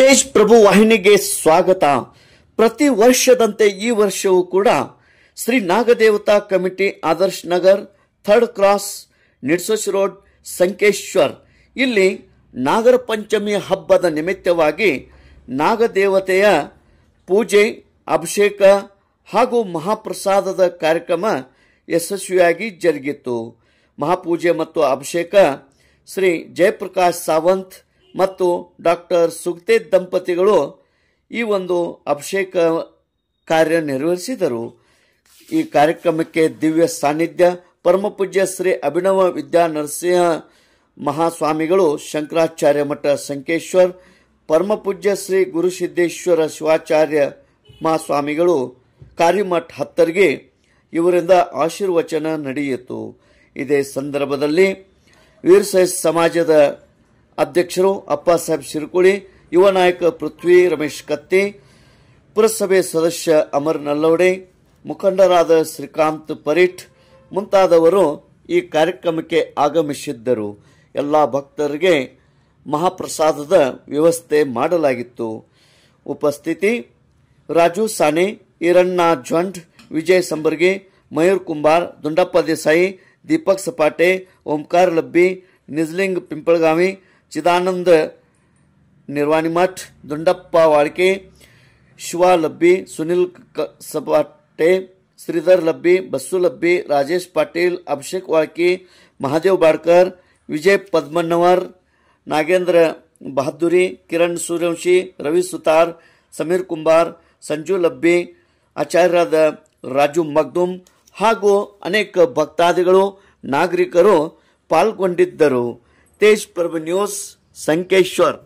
ತೇಜ್ ಪ್ರಭು ವಾಹಿನಿಗೆ ಸ್ವಾಗತ. ಪ್ರತಿ ವರ್ಷದಂತೆ ಈ ವರ್ಷವೂ ಕೂಡ Shri Nagadevata committee Adarsh Nagar, third cross, Nidsosh road, Sankeshwar ಇಲ್ಲಿ ನಾಗರ ಪಂಚಮಿ ಹಬ್ಬದ ನಿಮಿತ್ತವಾಗಿ ನಾಗದೇವತೆಯ ಪೂಜೆ, ಅಭಿಷೇಕ ಹಾಗೂ ಮಹಾಪ್ರಸಾದದ ಕಾರ್ಯಕ್ರಮ ಯಶಸ್ವಿಯಾಗಿ ಜರುಗಿತು. ಮಹಾಪೂಜೆ ಮತ್ತು ಅಭಿಷೇಕ ಶ್ರೀ ಜಯಪ್ರಕಾಶ್ ಸಾವಂತ್ ಮತ್ತು ಡಾಕ್ಟರ್ ಸುಗತೇಜ್ ದಂಪತಿಗಳು ಈ ಒಂದು ಅಭಿಷೇಕ ಕಾರ್ಯ ನೆರವೇರಿಸಿದರು. ಈ ಕಾರ್ಯಕ್ರಮಕ್ಕೆ ದಿವ್ಯ ಸಾನ್ನಿಧ್ಯ ಪರಮಪೂಜ್ಯ ಶ್ರೀ ಅಭಿನವ ವಿದ್ಯಾ ನರಸಿಂಹ ಮಹಾಸ್ವಾಮಿಗಳು, ಶಂಕರಾಚಾರ್ಯ ಮಠ ಸಂಕೇಶ್ವರ್, ಪರಮಪೂಜ್ಯ ಶ್ರೀ ಗುರುಸಿದ್ದೇಶ್ವರ ಶಿವಾಚಾರ್ಯ ಮಹಾಸ್ವಾಮಿಗಳು, ಕಾರಿಮಠ್ ಹತ್ತರ್ಗೆ ಇವರಿಂದ ಆಶೀರ್ವಚನ ನಡೆಯಿತು. ಇದೇ ಸಂದರ್ಭದಲ್ಲಿ ವೀರಶೈವ ಸಮಾಜದ ಅಧ್ಯಕ್ಷರು ಅಪ್ಪ ಸಾಹೇಬ್ ಶಿರಕುಳಿ, ಯುವ ನಾಯಕ ಪೃಥ್ವಿ ರಮೇಶ್ ಕತ್ತಿ, ಪುರಸಭೆ ಸದಸ್ಯ ಅಮರ್ ನಲ್ಲವಡೆ, ಮುಖಂಡರಾದ ಶ್ರೀಕಾಂತ್ ಪರೀಠ್ ಮುಂತಾದವರು ಈ ಕಾರ್ಯಕ್ರಮಕ್ಕೆ ಆಗಮಿಸಿದ್ದರು. ಎಲ್ಲ ಭಕ್ತರಿಗೆ ಮಹಾಪ್ರಸಾದದ ವ್ಯವಸ್ಥೆ ಮಾಡಲಾಗಿತ್ತು. ಉಪಸ್ಥಿತಿ ರಾಜು ಸಾನೆ, ಈರಣ್ಣ ಜ್ವಂಡ್, ವಿಜಯ್ ಸಂಬರ್ಗಿ, ಮಯೂರ್ ಕುಂಬಾರ್, ದುಂಡಪ್ಪ ದೇಸಾಯಿ, ದೀಪಕ್ ಸಪಾಟೆ, ಓಂಕಾರ ಲಬ್ಬಿ, ನಿಜ್ಲಿಂಗ್ ಪಿಂಪಳಗಾವಿ, ಚಿದಾನಂದ ನಿರ್ವಾಣಿಮಠ್, ದುಂಡಪ್ಪ ವಾಳ್ಕೆ, ಶಿವಾ ಲಬ್ಬಿ, ಸುನಿಲ್ ಸಪಾಟೆ, ಶ್ರೀಧರ್ ಲಬ್ಬಿ, ಬಸ್ಸು ಲಬ್ಬಿ, ರಾಜೇಶ್ ಪಾಟೀಲ್, ಅಭಿಷೇಕ್ ವಾಳ್ಕಿ, ಮಹಾದೇವ್ ಬಾಡ್ಕರ್, ವಿಜಯ್ ಪದ್ಮನ್ನವರ್, ನಾಗೇಂದ್ರ ಬಹದ್ದೂರಿ, ಕಿರಣ್ ಸೂರ್ಯವಂಶಿ, ರವಿ ಸುತಾರ್, ಸಮೀರ್ ಕುಂಬಾರ್, ಸಂಜು ಲಬ್ಬಿ, ಆಚಾರ್ಯರಾದ ರಾಜು ಮಗ್ದುಮ್ ಹಾಗೂ ಅನೇಕ ಭಕ್ತಾದಿಗಳು, ನಾಗರಿಕರು ಪಾಲ್ಗೊಂಡಿದ್ದರು. ತೇಜ್ ಪ್ರಭು ನ್ಯೂಸ್, ಸಂಕೇಶ್ವರ್.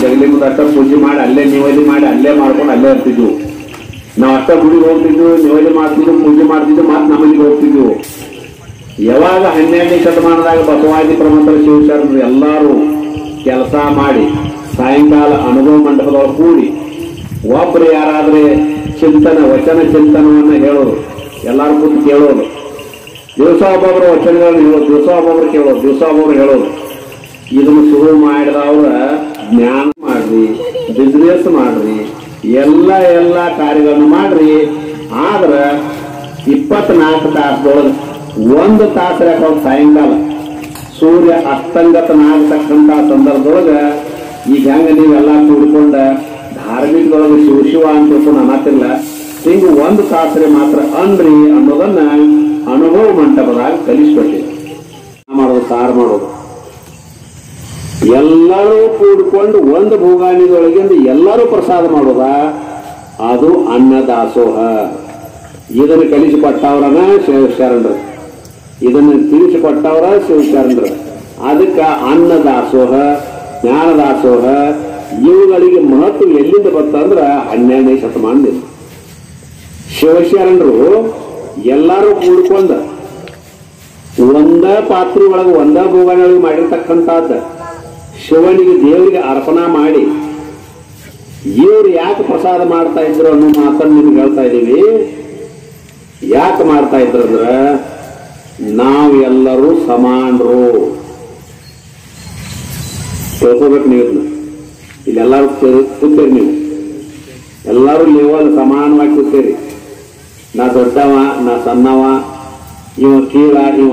ಜಗಲಿ ಮುಂದೆ ಪೂಜೆ ಮಾಡಿ ಅಲ್ಲೇ ನಿವೇದಿ ಮಾಡಿ ಅಲ್ಲೇ ಮಾಡ್ಕೊಂಡು ಅಲ್ಲೇ ಇರ್ತಿದ್ವು. ನಾವು ಅಷ್ಟ ಗುಡಿಗೆ ಹೋಗ್ತಿದ್ವು, ನಿವೇದಿ ಮಾಡ್ತಿದ್ವು, ಪೂಜೆ ಮಾಡ್ತಿದ್ವು, ಮತ್ತೆ ನಮ್ಮಲ್ಲಿಗೆ ಹೋಗ್ತಿದ್ವು. ಯಾವಾಗ 12ನೇ ಶತಮಾನದಾಗ ಬಸವಾದಿ ಪ್ರಮಂತರ ಶಿವಶರಣರು ಎಲ್ಲರೂ ಕೆಲಸ ಮಾಡಿ ಸಾಯಂಕಾಲ ಅನುಭವ ಮಂಟಪದೊಳಗೆ ಕೂಡಿ ಒಬ್ಬರು ಯಾರಾದ್ರೆ ವಚನ ಚಿಂತನವನ್ನ ಹೇಳೋರು, ಎಲ್ಲರೂ ಕೂತು ಕೇಳೋರು. ದಿವಸ ಒಬ್ಬೊಬ್ಬರು ವಚನಗಳನ್ನು ಹೇಳೋದು, ದಿವಸ ಒಬ್ಬೊಬ್ರು ಕೇಳೋದು, ದಿವಸ ಒಬ್ಬೊಬ್ರು ಹೇಳೋದು. ಇದನ್ನು ಶುರು ಮಾಡಿದವ್ರ ಜ್ಞಾನ ಮಾಡ್ರಿ, ಬಿಸ್ನೆಸ್ ಮಾಡ್ರಿ, ಎಲ್ಲ ಕಾರ್ಯಗಳನ್ನು ಮಾಡ್ರಿ. ಆದ್ರ 24 ತಾಸದೊಳಗೆ 1 ತಾಸು ಯಾಕಂದ್ರೆ ಸಾಯಂಕಾಲ ಸೂರ್ಯ ಅಸ್ತಂಗತನಾಗತಕ್ಕಂತ ಸಂದರ್ಭದೊಳಗ ಈಗ ಹೆಂಗ ನೀವೆಲ್ಲ ಕೂಡ್ಕೊಂಡ ಧಾರ್ಮಿಕದೊಳಗೆ ಶಿವ ಅಂತ ತಿಳ್ಕೊಂಡು ಅನ್ನತ್ತಿಲ್ಲ, ಹಿಂಗ 1 ತಾಸರೆ ಮಾತ್ರ ಅನ್ರಿ ಅನ್ನೋದನ್ನ ಅನುಭವ ಮಂಟಪದಾಗ ಕಲಿಸ್ಕೊಟ್ಟಿದೆ. ಮಾಡೋದು, ಸಾರು ಮಾಡೋದು, ಎಲ್ಲರೂ ಕೂಡ್ಕೊಂಡು ಒಂದು ಭೂಗಾನಿದೊಳಗಿಂದ ಎಲ್ಲರೂ ಪ್ರಸಾದ ಮಾಡೋದ, ಅದು ಅನ್ನದಾಸೋಹ. ಇದನ್ನು ಕಲಿಸಿಕೊಟ್ಟವ್ರನ ಶಿವಶರಣರು, ಇದನ್ನು ತಿಳಿಸಿಕೊಟ್ಟವ್ರ ಶಿವಶರಣರು. ಅದಕ್ಕೆ ಅನ್ನದಾಸೋಹ, ಜ್ಞಾನದಾಸೋಹ ಇವುಗಳಿಗೆ ಮಹತ್ವ ಎಲ್ಲಿಂದ ಬರ್ತಂದ್ರ 12ನೇ ಶತಮಾನದಿಂದ ಶಿವಶರಣರು ಎಲ್ಲರೂ ಕೂಡ್ಕೊಂಡ ಒಂದ ಪಾತ್ರೆ ಒಳಗೆ ಒಂದ ಭೂಗಾನಿಯೊಳಗೆ ಮಾಡಿರ್ತಕ್ಕಂಥದ್ದ ಶಿವನಿಗೆ ದೇವರಿಗೆ ಅರ್ಪಣಾ ಮಾಡಿ ಇವ್ರು ಯಾಕೆ ಪ್ರಸಾದ ಮಾಡ್ತಾ ಇದ್ರು ಅನ್ನೋ ಮಾತನ್ನು ನಿಮ್ಗೆ ಹೇಳ್ತಾ ಇದ್ದೀವಿ. ಯಾಕೆ ಮಾಡ್ತಾ ಇದ್ರು ಅಂದ್ರ ನಾವೆಲ್ಲರೂ ಸಮಾನರು ತಿಳ್ಕೋಬೇಕು. ನೀವು ಇಲ್ಲೆಲ್ಲರೂ ಕೂತೀರಿ, ನೀವು ಎಲ್ಲರೂ ಲೆವೆಲ್ ಸಮಾನವಾಗಿ ಕೂತೀರಿ. ನಾ ದೊಡ್ಡವ, ನಾ ಸಣ್ಣವ, ಇವ ಕೀಳ, ಇವ